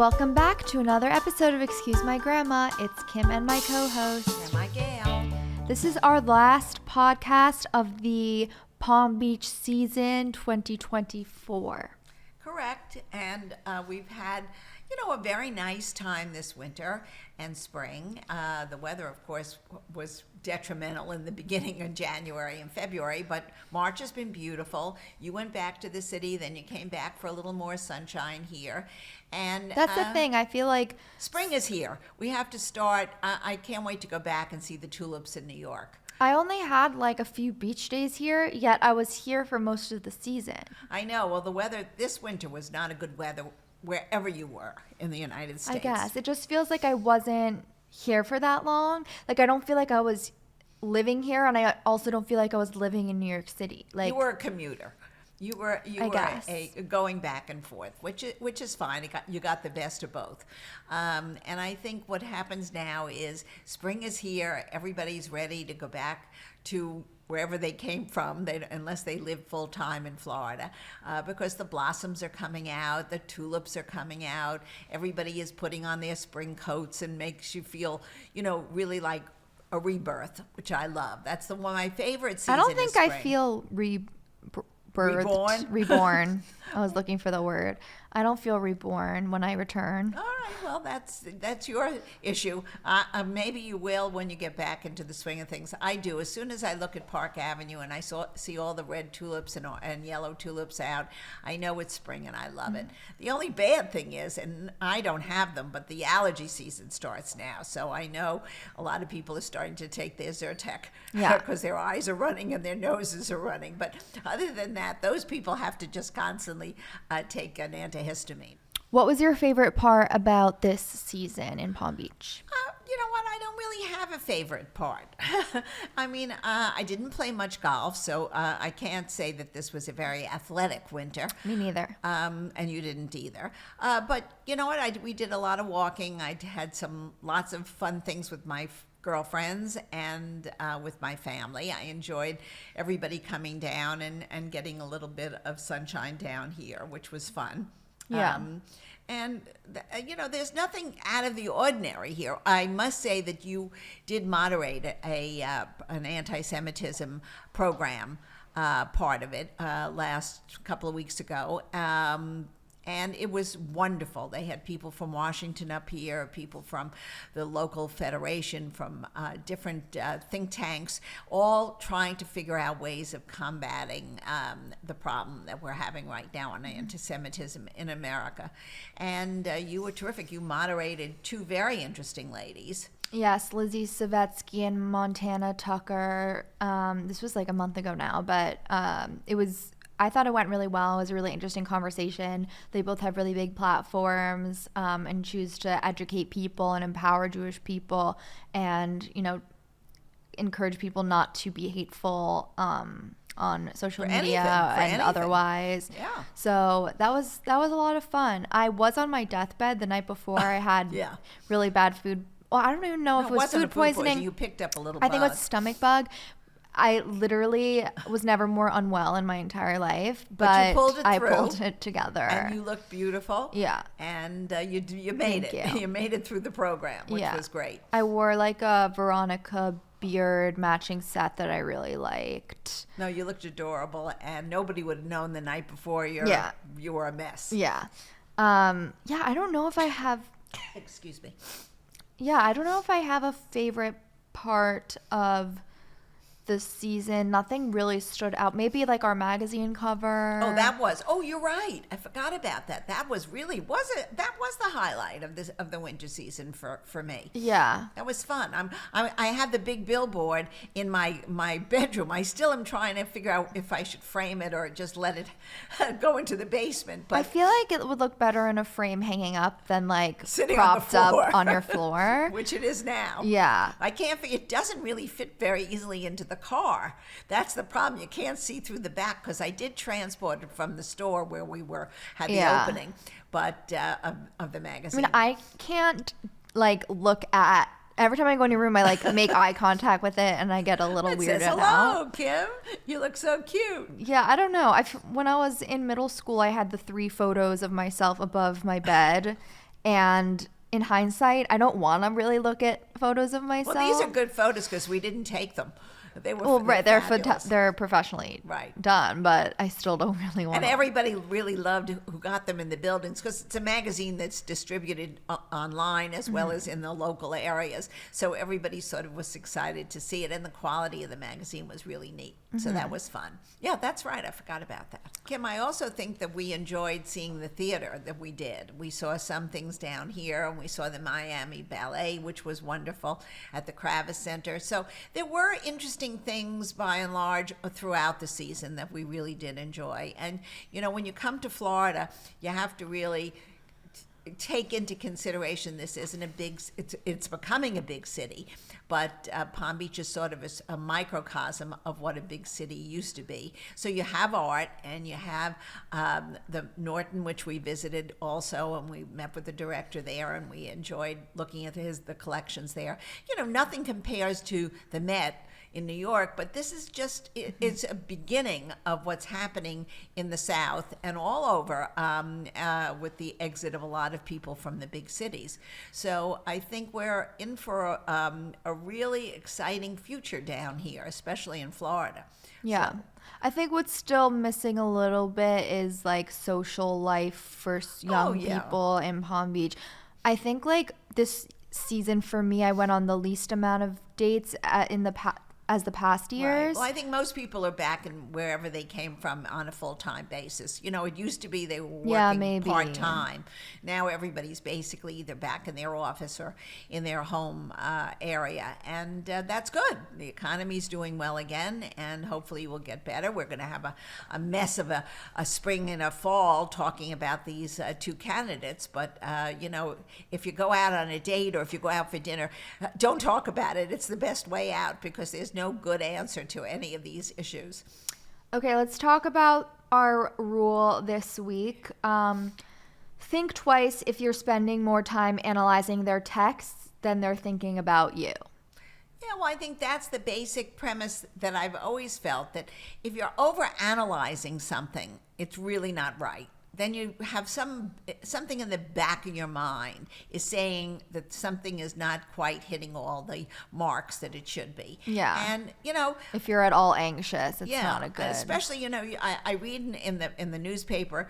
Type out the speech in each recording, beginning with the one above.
Welcome back to another episode of Excuse My Grandma. It's Kim and my co-host, Grandma Gail. This is our last podcast of the Palm Beach season 2024. Correct. And we've had, a very nice time this winter and spring. The weather, of course, was detrimental in the beginning of January and February, but March has been beautiful. You went back to the city, then you came back for a little more sunshine here. And that's the thing. I feel like spring is here. We have to start. I can't wait to go back and see the tulips in New York. I only had like a few beach days here, yet I was here for most of the season. I know. Well, the weather this winter was not a good weather wherever you were in the United States. I guess. It just feels like I wasn't here for that long. Like, I don't feel like I was living here, and I also don't feel like I was living in New York City. Like, you were a commuter. You were going back and forth, which is fine. You got the best of both. And I think what happens now is spring is here. Everybody's ready to go back to wherever they came from, unless they live full time in Florida, because the blossoms are coming out, the tulips are coming out. Everybody is putting on their spring coats and makes you feel, really like a rebirth, which I love. That's one of my favorite seasons. I don't think I feel reborn. I was looking for the word. I don't feel reborn when I return. All right, well, that's your issue. Maybe you will when you get back into the swing of things. I do. As soon as I look at Park Avenue and I see all the red tulips and yellow tulips out, I know it's spring and I love it. The only bad thing is, and I don't have them, but the allergy season starts now. So I know a lot of people are starting to take their Zyrtec because their eyes are running and their noses are running. But other than that, those people have to just constantly take an antihistamine. What was your favorite part about this season in Palm Beach? You know what? I don't really have a favorite part. I mean, I didn't play much golf, so I can't say that this was a very athletic winter. Me neither. And you didn't either. But you know what? We did a lot of walking. I had lots of fun things with my girlfriends and with my family. I enjoyed everybody coming down and getting a little bit of sunshine down here, which was fun. Yeah. There's nothing out of the ordinary here. I must say that you did moderate an anti-Semitism program, part of it, last couple of weeks ago. And it was wonderful. They had people from Washington up here, people from the local federation, from different think tanks, all trying to figure out ways of combating the problem that we're having right now on anti-Semitism in America. And you were terrific. You moderated two very interesting ladies. Yes, Lizzie Savetsky and Montana Tucker. This was like a month ago now, but I thought it went really well. It was a really interesting conversation. They both have really big platforms and choose to educate people and empower Jewish people and, encourage people not to be hateful on social media and otherwise. Yeah. So that was a lot of fun. I was on my deathbed the night before. I had really bad food. Well, I don't even know if it was food poisoning. You picked up a little I think it was stomach bug. I literally was never more unwell in my entire life, but you pulled it through, I pulled it together. And you looked beautiful. Yeah. And you made it. You made it through the program, which was great. I wore like a Veronica beard matching set that I really liked. No, you looked adorable, and nobody would have known the night before you were a mess. Yeah. I don't know if I have... Excuse me. Yeah, I don't know if I have a favorite part of this season. Nothing really stood out. Maybe like our magazine cover. Oh, you're right. I forgot about that. That was that was the highlight of the winter season for me. Yeah. That was fun. I had the big billboard in my bedroom. I still am trying to figure out if I should frame it or just let it go into the basement. But I feel like it would look better in a frame hanging up than like sitting propped on the floor. Up on your floor. Which it is now. Yeah. It doesn't really fit very easily into the car. That's the problem. You can't see through the back because I did transport it from the store where we had the opening, but of the magazine. I mean, I can't like look at. Every time I go in your room, I like make eye contact with it, and I get a little weirded out. Hello, Kim. You look so cute. Yeah, I don't know. When I was in middle school, I had the 3 photos of myself above my bed. And in hindsight, I don't want to really look at photos of myself. Well, these are good photos because we didn't take them. They were Well, right, they're fabulous. they're professionally done, but I still don't really want. And everybody really loved who got them in the buildings because it's a magazine that's distributed online as well as in the local areas. So everybody sort of was excited to see it, and the quality of the magazine was really neat. So that was fun. Yeah, that's right. I forgot about that. Kim, I also think that we enjoyed seeing the theater that we did. We saw some things down here, and we saw the Miami Ballet, which was wonderful, at the Kravis Center. So there were interesting things by and large throughout the season that we really did enjoy. And, you know, when you come to Florida, you have to really take into consideration this isn't a big, it's becoming a big city, but Palm Beach is sort of a microcosm of what a big city used to be. So you have art, and you have the Norton, which we visited also, and we met with the director there, and we enjoyed looking at the collections there. You know, nothing compares to the Met in New York, but this is just, it's a beginning of what's happening in the South and all over with the exit of a lot of people from the big cities. So I think we're in for a really exciting future down here, especially in Florida. Yeah. So, I think what's still missing a little bit is like social life for young people in Palm Beach. I think like this season for me, I went on the least amount of dates in the as the past years. Well, I think most people are back in wherever they came from on a full-time basis. You know, it used to be they were working part-time. Now everybody's basically either back in their office or in their home area, and that's good. The economy's doing well again, and hopefully we'll get better. We're going to have a mess of a spring and a fall talking about these two candidates, but you know, if you go out on a date or if you go out for dinner, don't talk about it. It's the best way out because there's no good answer to any of these issues. Okay, let's talk about our rule this week. Think twice if you're spending more time analyzing their texts than they're thinking about you. Yeah, well, I think that's the basic premise that I've always felt, that if you're overanalyzing something, it's really not right. Then you have something in the back of your mind is saying that something is not quite hitting all the marks that it should be. Yeah. And, you know, if you're at all anxious, it's not a good. Especially, you know, I read in the newspaper,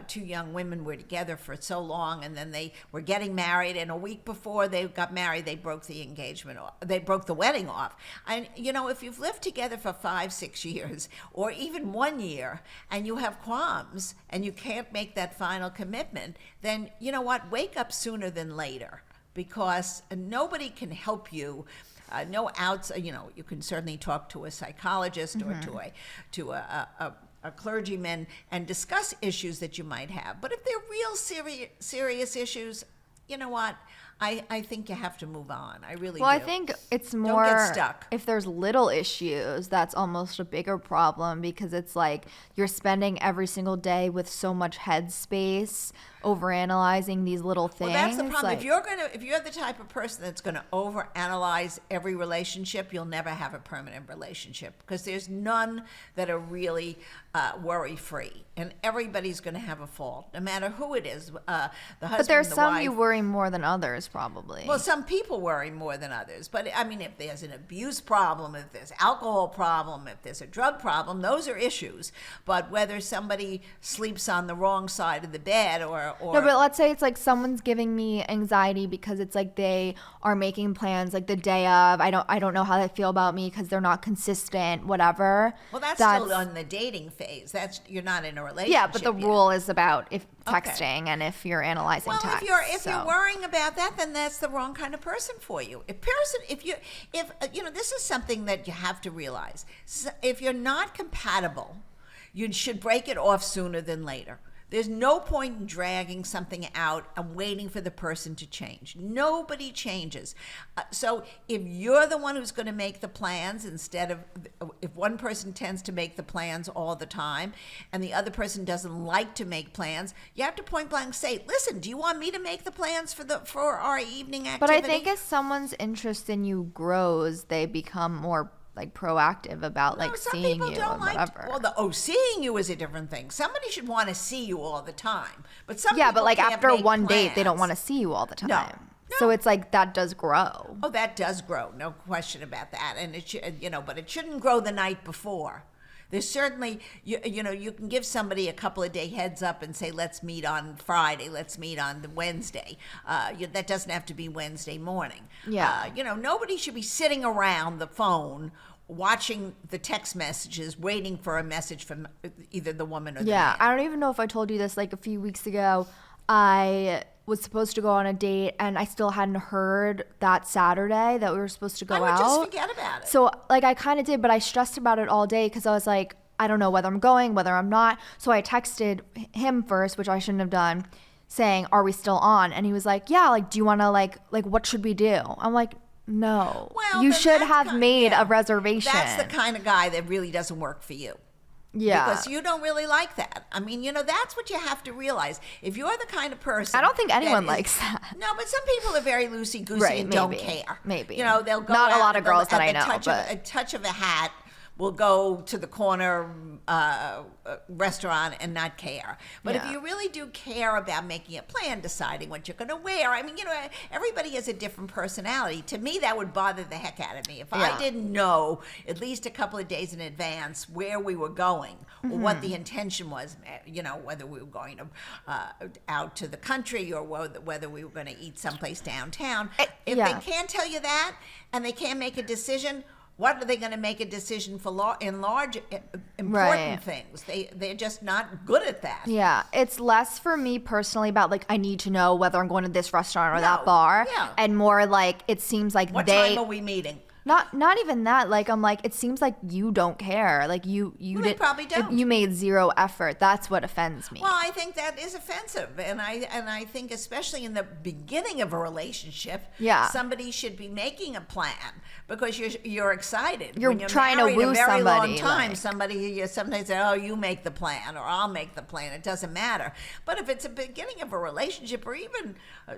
two young women were together for so long, and then they were getting married, and a week before they got married, they broke the engagement off. They broke the wedding off. And, you know, if you've lived together for 5-6 years, or even 1 year, and you have qualms, and you can't make that final commitment, then you know what? Wake up sooner than later, because nobody can help you. No outs. You know, you can certainly talk to a psychologist or to a clergyman and discuss issues that you might have. But if they're real serious issues, you know what? I think you have to move on. I really do. Well, I think it's more, don't get stuck. If there's little issues, that's almost a bigger problem, because it's like you're spending every single day with so much headspace overanalyzing these little things. Well, that's the problem. If you're the type of person that's going to overanalyze every relationship, you'll never have a permanent relationship, because there's none that are really worry-free, and everybody's going to have a fault, no matter who it is. The husband, but there's the some wife. You worry more than others, probably. Well, some people worry more than others, but I mean, if there's an abuse problem, if there's alcohol problem, if there's a drug problem, those are issues. But whether somebody sleeps on the wrong side of the bed or no, but let's say it's like someone's giving me anxiety because it's like they are making plans like the day of. I don't know how they feel about me because they're not consistent, whatever. Well, that's still on the dating phase. You're not in a relationship. Yeah, but the yet. rule is about if texting and if you're analyzing text. If you're worrying about that, then that's the wrong kind of person for you. If you know, this is something that you have to realize. So if you're not compatible, you should break it off sooner than later. There's no point in dragging something out and waiting for the person to change. Nobody changes. So if you're the one who's going to make the plans, instead of if one person tends to make the plans all the time and the other person doesn't like to make plans, you have to point blank say, listen, do you want me to make the plans for our evening activity? But I think as someone's interest in you grows, they become more like proactive about No, like some seeing people you don't and like. whatever. Well, seeing you is a different thing. Somebody should want to see you all the time, but some Yeah, people but like can't after make one date, they don't plans. want to see you all the time. No. So No. it's like that does grow. Oh, that does grow, no question about that, and it should, but it shouldn't grow the night before. There's certainly, you can give somebody a couple of day heads up and say, let's meet on Friday, let's meet on the Wednesday. That doesn't have to be Wednesday morning. Yeah. Nobody should be sitting around the phone watching the text messages, waiting for a message from either the woman or the Yeah, man. I don't even know if I told you this. Like a few weeks ago, I was supposed to go on a date, and I still hadn't heard that Saturday that we were supposed to go I would out. just forget about it. So like I kind of did, but I stressed about it all day because I was like, I don't know whether I'm going, whether I'm not. So I texted him first, which I shouldn't have done, saying, "Are we still on?" And he was like, "Yeah, like do you want to like what should we do?" I'm like, "No. Well, you then should that's have made yeah. a reservation." That's the kind of guy that really doesn't work for you. Yeah. Because you don't really like that. I mean, that's what you have to realize. If you're the kind of person, I don't think anyone that is- likes that. No, but some people are very loosey goosey Right, and don't maybe. care. Maybe. They'll go Not a out lot of and girls that at I the know, touch but- a touch of a hat will go to the corner restaurant and not care. But if Yeah. you really do care about making a plan, deciding what you're going to wear, I mean, everybody has a different personality. To me, that would bother the heck out of me. If I Yeah. didn't know at least a couple of days in advance where we were going or what the intention was, whether we were going to out to the country or whether we were going to eat someplace downtown. If yeah. they can't tell you that and they can't make a decision, what are they going to make a decision for in large important Right. things? They're just not good at that. Yeah, it's less for me personally about like I need to know whether I'm going to this restaurant or No, that bar, yeah. and more like it seems like What they time are we meeting? not even that. Like I'm like it seems like you don't care. Like you Well, they probably don't. You made zero effort. That's what offends me. Well, I think that is offensive, and I think especially in the beginning of a relationship, Yeah. somebody should be making a plan because you're excited. You're when you're trying to married woo a very long somebody, time. like- Somebody you sometimes say, "Oh, you make the plan," or "I'll make the plan." It doesn't matter. But if it's a beginning of a relationship, or even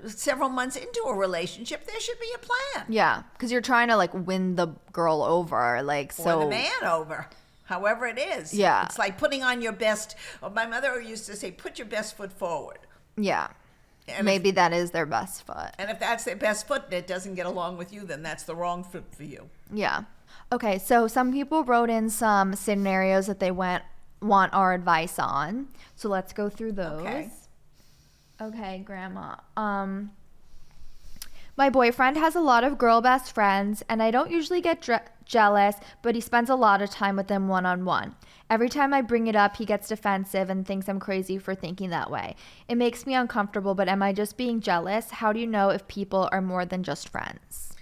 several months into a relationship, there should be a plan. Yeah, because you're trying to like win the girl over, like so. Or the man over, however it is. Yeah. It's like putting on your best. My mother used to say, "Put your best foot forward." Yeah, And maybe that is their best foot. And if that's their best foot and it doesn't get along with you, then that's the wrong foot for you. Yeah. Okay, so some people wrote in some scenarios that they want our advice on. So let's go through those. Okay, Grandma. My boyfriend has a lot of girl best friends, and I don't usually get jealous, but he spends a lot of time with them one-on-one. Every time I bring it up, he gets defensive and thinks I'm crazy for thinking that way. It makes me uncomfortable, but am I just being jealous? How do you know if people are more than just friends?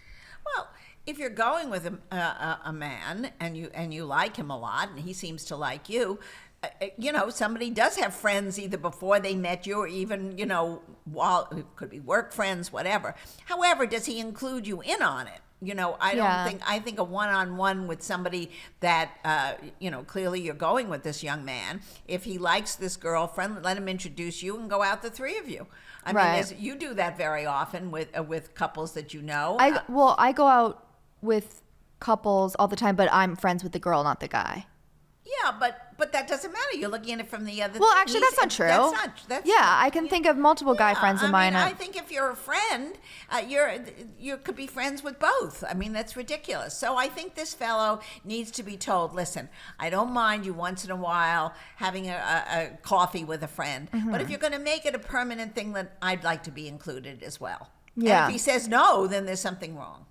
Well, if you're going with a man and you like him a lot and he seems to like you, somebody does have friends either before they met you or even, while it could be work friends, whatever. However, does he include you in on it? I think a one-on-one with somebody that, clearly you're going with this young man. If he likes this girlfriend, let him introduce you and go out the three of you. I Right. mean, you do that very often with couples that you know. I go out with couples all the time, but I'm friends with the girl, not the guy. Yeah, but that doesn't matter. You're looking at it from the other. Well, actually, that's not true. That's yeah, not- I can think of multiple guy friends of mine. I think if you're a friend, you could be friends with both. I mean, that's ridiculous. So I think this fellow needs to be told, listen, I don't mind you once in a while having a coffee with a friend, but if you're going to make it a permanent thing, then I'd like to be included as well. Yeah. And if he says no, then there's something wrong.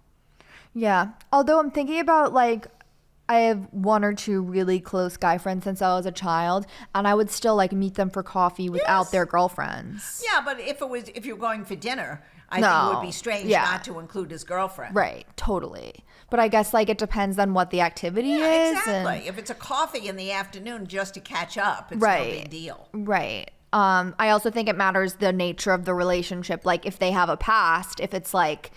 Yeah. Although I'm thinking about like I have one or two really close guy friends since I was a child, and I would still like meet them for coffee without Yes. their girlfriends. Yeah, but if you're going for dinner, I think it would be strange Yeah. not to include his girlfriend. Right. Totally. But I guess like it depends on what the activity Yeah, is. exactly. If it's a coffee in the afternoon just to catch up, it's Right. no big deal. Right. I also think it matters the nature of the relationship. Like if they have a past, if it's like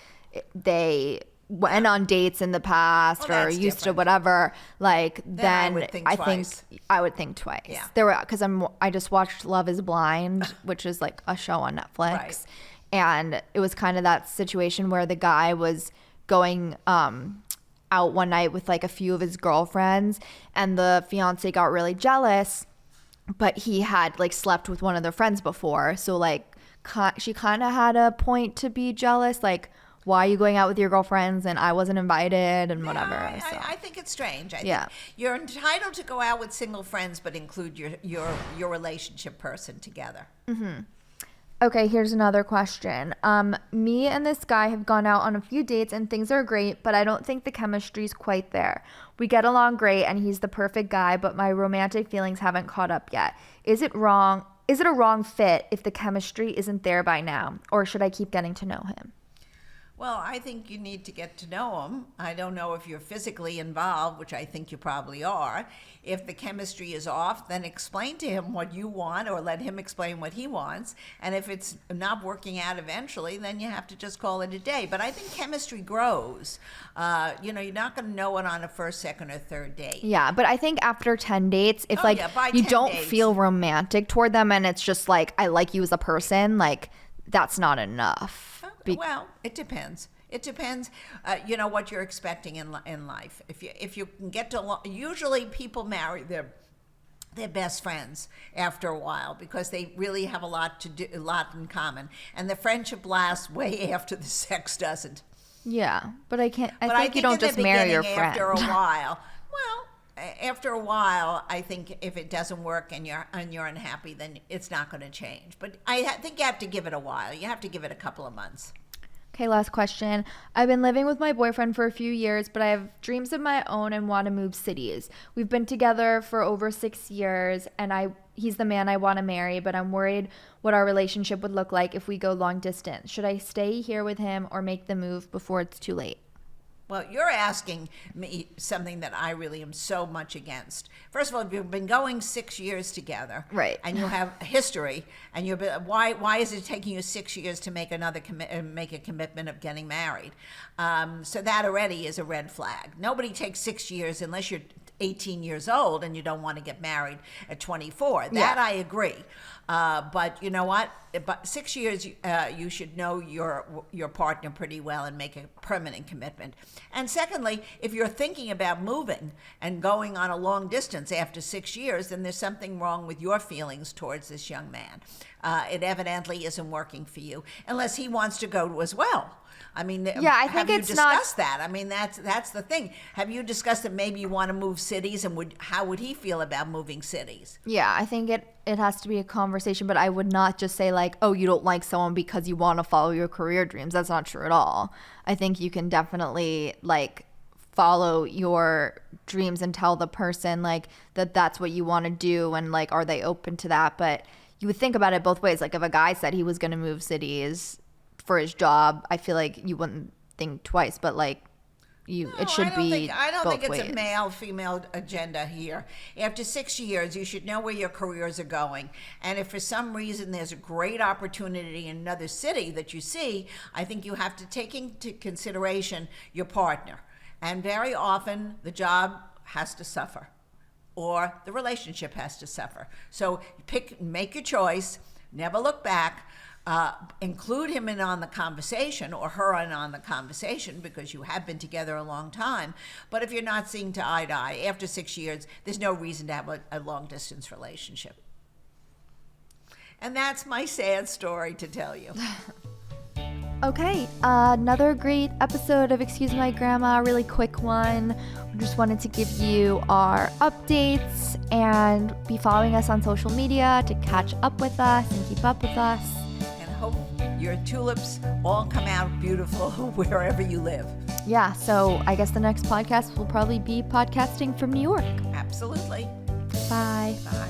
they went on dates in the past Well, or that's used to different. whatever, like Then I then would think I twice. think I would think twice. Yeah. There were because I just watched Love Is Blind, which is like a show on Netflix, Right. and it was kind of that situation where the guy was going out one night with like a few of his girlfriends, and the fiance got really jealous, but he had like slept with one of their friends before. So like she kind of had a point to be jealous. Like, why are you going out with your girlfriends and I wasn't invited and whatever. Yeah, I think it's strange. I Yeah. think you're entitled to go out with single friends, but include your relationship person together. Okay, here's another question. Me and this guy have gone out on a few dates and things are great, but I don't think the chemistry's quite there. We get along great and he's the perfect guy, but my romantic feelings haven't caught up yet. Is it a wrong fit if the chemistry isn't there by now, or should I keep getting to know him? Well, I think you need to get to know him. I don't know if you're physically involved, which I think you probably are. If the chemistry is off, then explain to him what you want or let him explain what he wants. And if it's not working out eventually, then you have to just call it a day. But I think chemistry grows. You're not going to know it on a first, second, or third date. Yeah, but I think after 10 dates, if by you 10 don't dates. feel romantic toward them and it's just like, I like you as a person, like that's not enough. Well, it depends. It depends, what you're expecting in life. If you can get to, usually people marry their best friends after a while because they really have a lot in common, and the friendship lasts way after the sex doesn't. Yeah, but I think you in don't the just marry your friend. After a while, after a while, I think if it doesn't work and you're unhappy, then it's not going to change. But I think you have to give it a while. You have to give it a couple of months. Okay, last question. I've been living with my boyfriend for a few years, but I have dreams of my own and want to move cities. We've been together for over 6 years, and he's the man I want to marry, but I'm worried what our relationship would look like if we go long distance. Should I stay here with him or make the move before it's too late? Well, you're asking me something that I really am so much against. First of all, you've been going 6 years together, right? And you have history, and why is it taking you 6 years to make make a commitment of getting married? So that already is a red flag. Nobody takes 6 years unless you're 18 years old and you don't want to get married at 24. That I agree. But you know what? But 6 years, you should know your partner pretty well and make a permanent commitment. And secondly, if you're thinking about moving and going on a long distance after 6 years, then there's something wrong with your feelings towards this young man. It evidently isn't working for you, unless he wants to go as well. I mean, yeah, I think have you discussed that? I mean, that's the thing. Have you discussed that maybe you want to move cities, and how would he feel about moving cities? Yeah, I think it has to be a conversation, but I would not just say like, oh, you don't like someone because you want to follow your career dreams. That's not true at all. I think you can definitely like follow your dreams and tell the person like that's what you want to do, and like, are they open to that? But you would think about it both ways. Like if a guy said he was going to move cities for his job, I feel like you wouldn't think twice, but like it should be I don't both think it's ways. a male-female agenda here. After 6 years, you should know where your careers are going. And if for some reason there's a great opportunity in another city that you see, I think you have to take into consideration your partner. And very often, the job has to suffer, or the relationship has to suffer. So make your choice, never look back. Include him in on the conversation, or her in on the conversation, because you have been together a long time. But if you're not seeing to eye to eye after 6 years, there's no reason to have a long distance relationship. And that's my sad story to tell you. Okay, another great episode of Excuse My Grandma, a really quick one. We just wanted to give you our updates and be following us on social media to catch up with us and keep up with us. Hope your tulips all come out beautiful wherever you live. Yeah, so I guess the next podcast will probably be podcasting from New York. Absolutely. Bye. Bye.